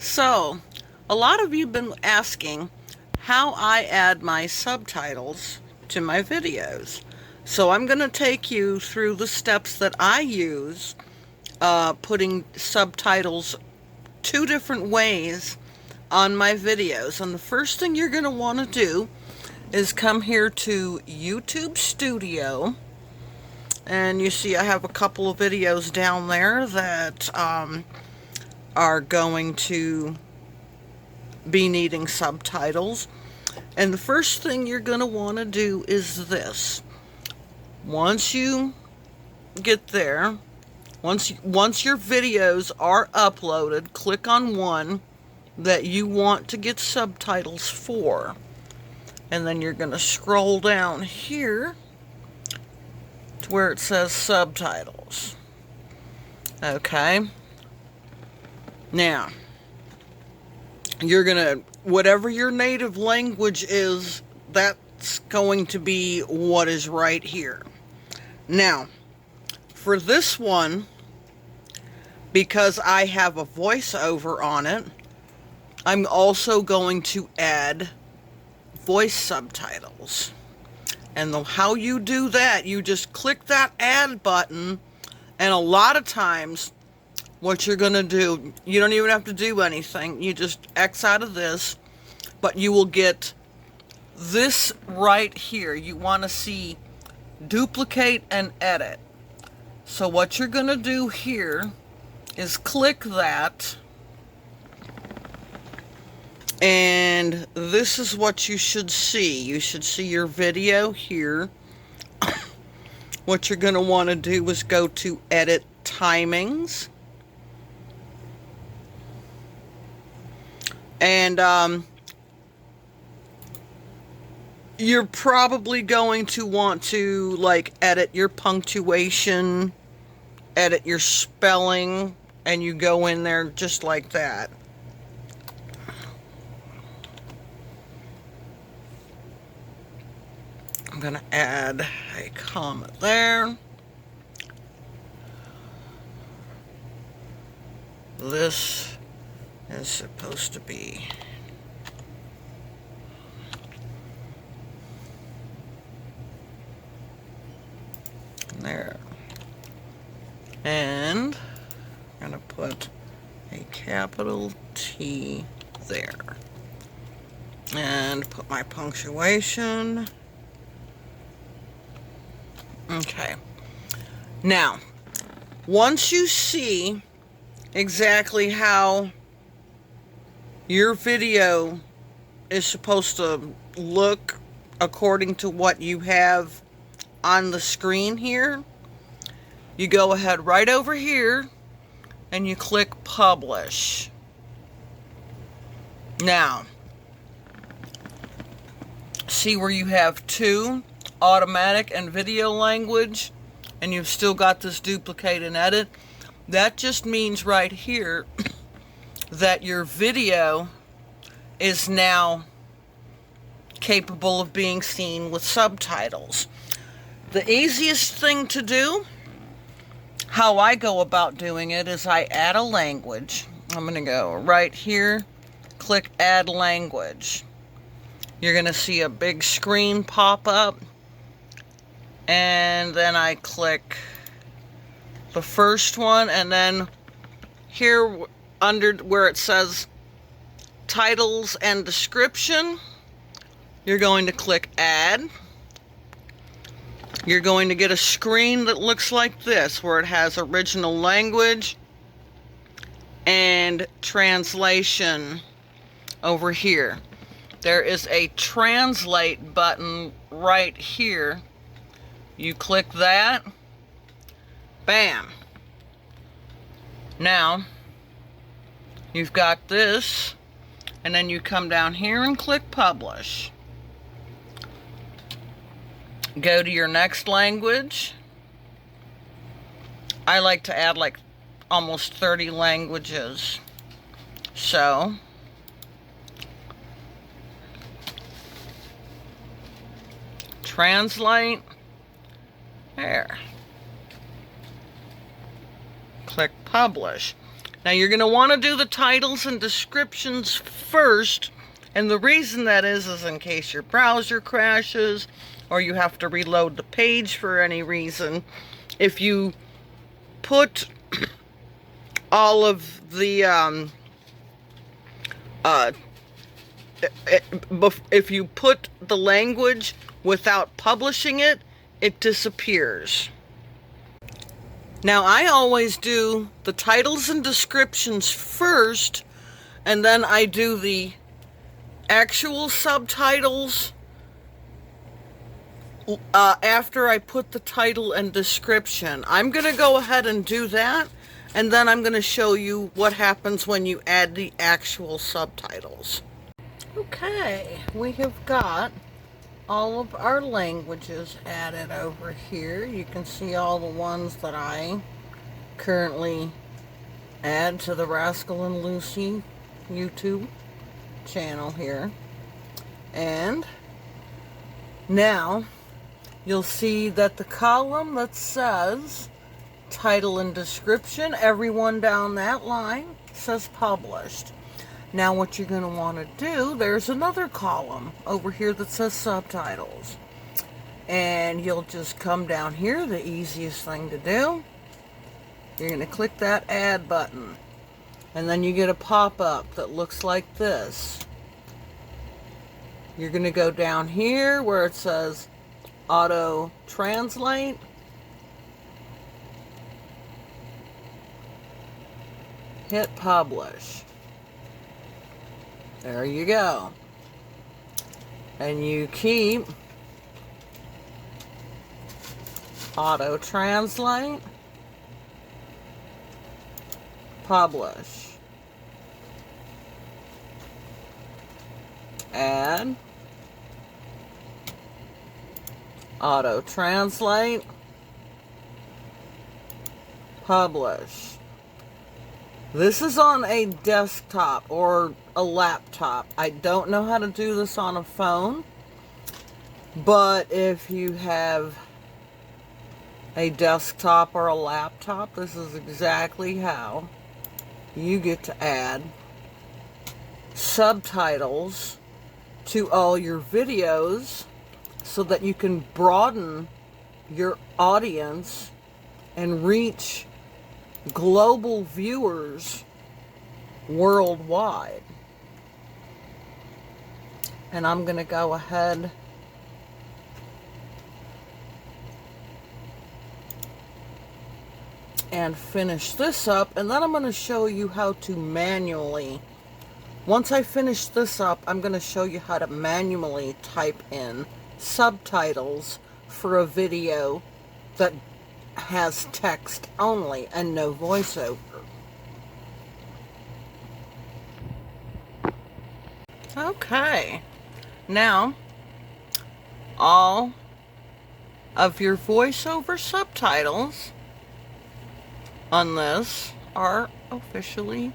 So, a lot of you have been asking how I add my subtitles to my videos. So I'm going to take you through the steps that I use putting subtitles two different ways on my videos. And the first thing you're going to want to do is come here to YouTube Studio. And you see I have a couple of videos down there that are going to be needing subtitles. And the first thing you're going to want to do is this. Once you get there, once your videos are uploaded, click on one that you want to get subtitles for. And then you're going to scroll down here to where it says subtitles. Okay. Now, you're going to, whatever your native language is, that's going to be what is right here. Now, for this one, because I have a voiceover on it, I'm also going to add voice subtitles. And how you do that, you just click that add button, and a lot of times what you're going to do, you don't even have to do anything. You just X out of this, but you will get this right here. You want to see duplicate and edit. So what you're going to do here is click that, and this is what you should see. You should see your video here. What you're going to want to do is go to edit timings. And you're probably going to want to edit your punctuation, edit your spelling, and you go in there just like that. I'm going to add a comma there. This is supposed to be there. And I'm going to put a capital T there. And put my punctuation. Okay. Now, once you see exactly how your video is supposed to look according to what you have on the screen here, you go ahead right over here and you click publish. Now, see where you have two, automatic and video language, and you've still got this duplicate and edit? That just means right here that your video is now capable of being seen with subtitles. The easiest thing to do, how I go about doing it, is I add a language. I'm going to go right here, click add language. You're going to see a big screen pop up, and then I click the first one, and then here under where it says titles and description, you're going to click add. You're going to get a screen that looks like this, where it has original language and translation over here. There is a translate button right here. You click that. Bam. Now, you've got this, and then you come down here and click publish. Go to your next language. I like to add almost 30 languages. So, translate. There. Click publish. Now you're going to want to do the titles and descriptions first, and the reason that is in case your browser crashes or you have to reload the page for any reason. If you put all of the if you put the language without publishing it, it disappears. Now I always do the titles and descriptions first, and then I do the actual subtitles after I put the title and description. I'm going to go ahead and do that, and then I'm going to show you what happens when you add the actual subtitles. Okay, we have got all of our languages added over here. You can see all the ones that I currently add to the Rascal and Luci YouTube channel here. And now you'll see that the column that says title and description, everyone down that line says published. Now what you're going to want to do, there's another column over here that says subtitles. And you'll just come down here, the easiest thing to do. You're going to click that add button. And then you get a pop-up that looks like this. You're going to go down here where it says auto translate. Hit publish. There you go. And you keep auto translate, publish, add, auto translate, publish. This is on a desktop or a laptop. I don't know how to do this on a phone, but if you have a desktop or a laptop, this is exactly how you get to add subtitles to all your videos so that you can broaden your audience and reach global viewers worldwide. And I'm going to go ahead and finish this up, and then I'm going to show you how to manually, once I finish this up, I'm going to show you how to manually type in subtitles for a video that has text only and no voiceover. Okay, now all of your voiceover subtitles on this are officially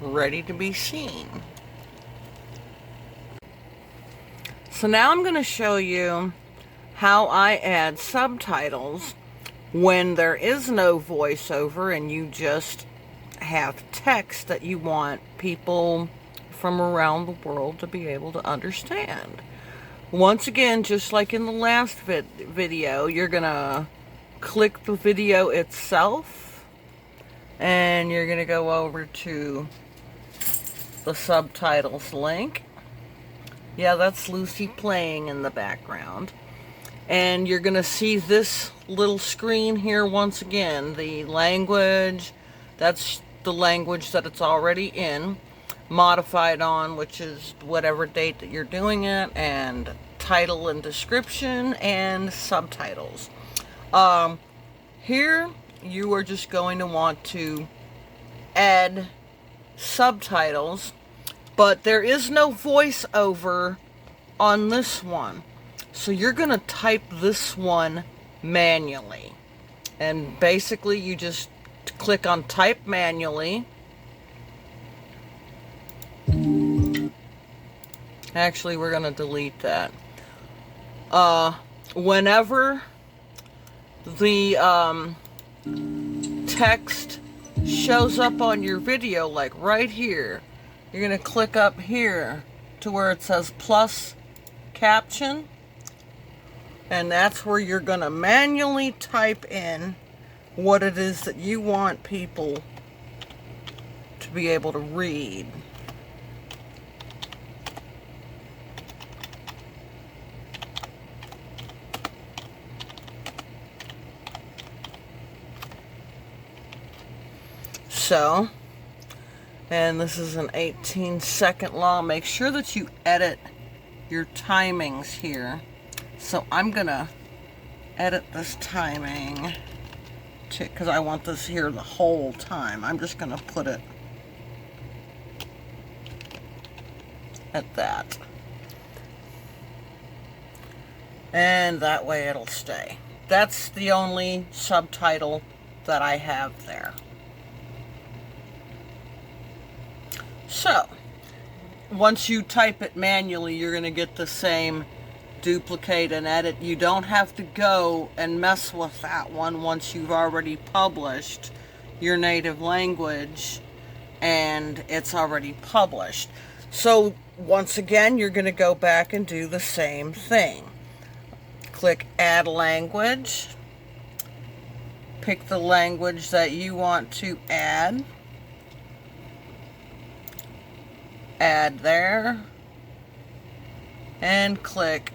ready to be seen. So now I'm going to show you how I add subtitles when there is no voiceover and you just have text that you want people from around the world to be able to understand. Once again, just like in the last video, you're gonna click the video itself and you're gonna go over to the subtitles link. Yeah, that's Luci playing in the background. And you're going to see this little screen here once again. The language, that's the language that it's already in. Modified on, which is whatever date that you're doing it. And title and description and subtitles. Here, you are just going to want to add subtitles. But there is no voiceover on this one. So you're going to type this one manually. And basically you just click on type manually. Actually, we're going to delete that. Whenever the text shows up on your video, like right here. You're going to click up here to where it says plus caption, and that's where you're going to manually type in what it is that you want people to be able to read. So, and this is an 18-second long. Make sure that you edit your timings here. So I'm gonna edit this timing because I want this here the whole time. I'm just gonna put it at that. And that way it'll stay. That's the only subtitle that I have there. So, once you type it manually, you're going to get the same duplicate and edit. You don't have to go and mess with that one once you've already published your native language and it's already published. So, once again, you're going to go back and do the same thing. Click Add Language. Pick the language that you want to add. Add there, and click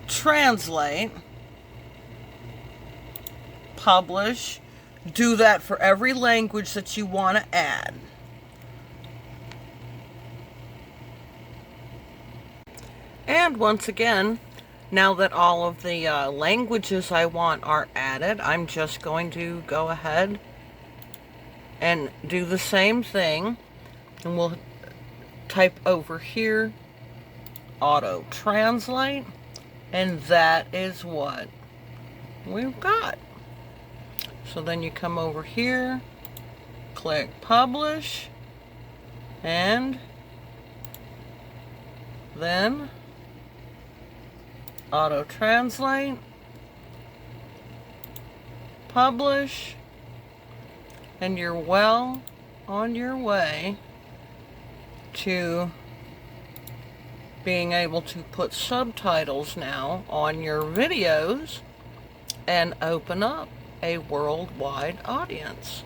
Translate, Publish. Do that for every language that you want to add. And once again, now that all of the languages I want are added, I'm just going to go ahead and do the same thing. And we'll type over here, auto translate, and that is what we've got. So then you come over here, click publish, and then auto translate, publish, and you're well on your way to being able to put subtitles now on your videos and open up a worldwide audience.